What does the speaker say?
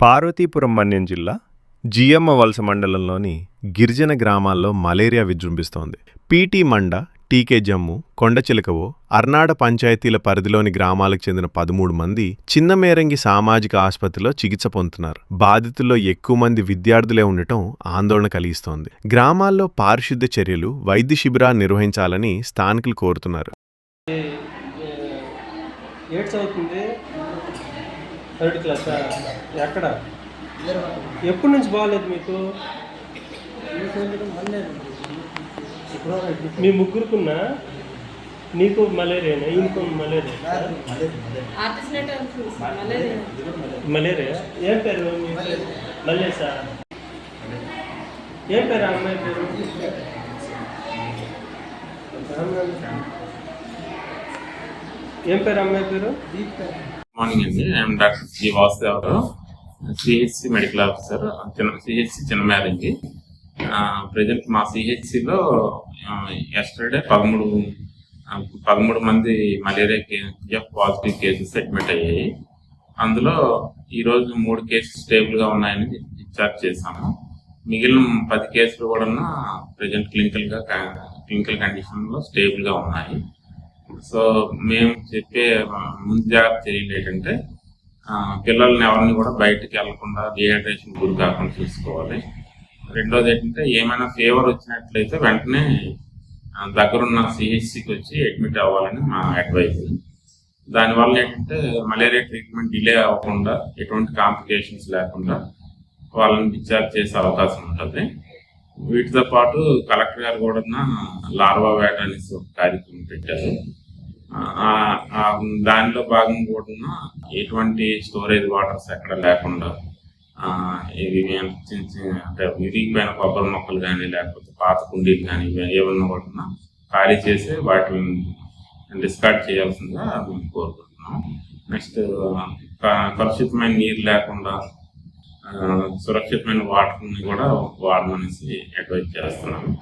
పార్వతీపురం మన్యం జిల్లా జియమ్మ వలస మండలంలోని గిరిజన గ్రామాల్లో మలేరియా విజృంభిస్తోంది. పీటీ మండ, టీకే జమ్ము, కొండచిలకవో, అర్నాడ పంచాయతీల పరిధిలోని గ్రామాలకు చెందిన 13 మంది చిన్నమేరంగి సామాజిక ఆసుపత్రిలో చికిత్స పొందుతున్నారు. బాధితుల్లో ఎక్కువ మంది విద్యార్థులే ఉండటం ఆందోళన కలిగిస్తోంది. గ్రామాల్లో పారిశుద్ధ్య చర్యలు, వైద్య శిబిరాలు నిర్వహించాలని స్థానికులు కోరుతున్నారు. ఎక్కడ ఎప్పటి నుంచి బాగాలేదు మీకు? మీ ముగ్గురుకున్నా నీకు మలేరియానా? ఈయనకు మలేరియా ఏం పేరు? మల్లేసా? ఏం పేరు అమ్మాయి పేరు? ఏం పేరు అమ్మాయి పేరు? మార్నింగ్ అండి. I'm doctor G Vasudevarao, CHC medical officer, CHC Chinnamerangi. Present మా సిహెచ్సిలో ఎస్టర్డే 13 మంది మలేరియా పాజిటివ్ కేసెస్ అడ్మిట్ అయ్యాయి. అందులో ఈరోజు 3 కేసెస్ స్టేబుల్గా ఉన్నాయని డిశ్చార్జ్ చేశాము. మిగిలిన 10 కేసులు కూడా ప్రజెంట్ క్లినికల్ కండిషన్లో స్టేబుల్గా ఉన్నాయి. సో మేము చెప్పే ముందు జాగ్రత్త చర్యలు ఏంటంటే పిల్లల్ని ఎవరిని కూడా బయటకు వెళ్లకుండా, డిహైడ్రేషన్ గురి కాకుండా చూసుకోవాలి. రెండోది ఏంటంటే ఏమైనా ఫీవర్ వచ్చినట్లయితే వెంటనే దగ్గరున్న సిహెచ్సికి వచ్చి అడ్మిట్ అవ్వాలని మా అడ్వైజ్. దానివల్ల ఏంటంటే మలేరియా ట్రీట్మెంట్ డిలే అవ్వకుండా, ఎటువంటి కాంప్లికేషన్స్ లేకుండా వాళ్ళని డిశ్చార్జ్ చేసే అవకాశం ఉంటుంది. వీటితో పాటు కలెక్టర్ గారు కూడా లార్వా వేట అనేసి ఒక కార్యక్రమం పెట్టారు. దానిలో భాగంగా కూడా ఎటువంటి స్టోరేజ్ వాటర్స్ ఎక్కడ లేకుండా, ఇవి అంటే విరిగిపోయిన కొబ్బరి మొక్కలు కానీ, లేకపోతే పాత కుండీలు కానీ ఏమన్నా కూడా ఖాళీ చేసి వాటిని డిస్కార్డ్ చేయాల్సిందిగా మేము కోరుకుంటున్నాం. నెక్స్ట్, కలుషితమైన నీరు లేకుండా సురక్షితమైన వాటర్ని కూడా వాడమనేసి అడ్వైజ్ చేస్తున్నాము.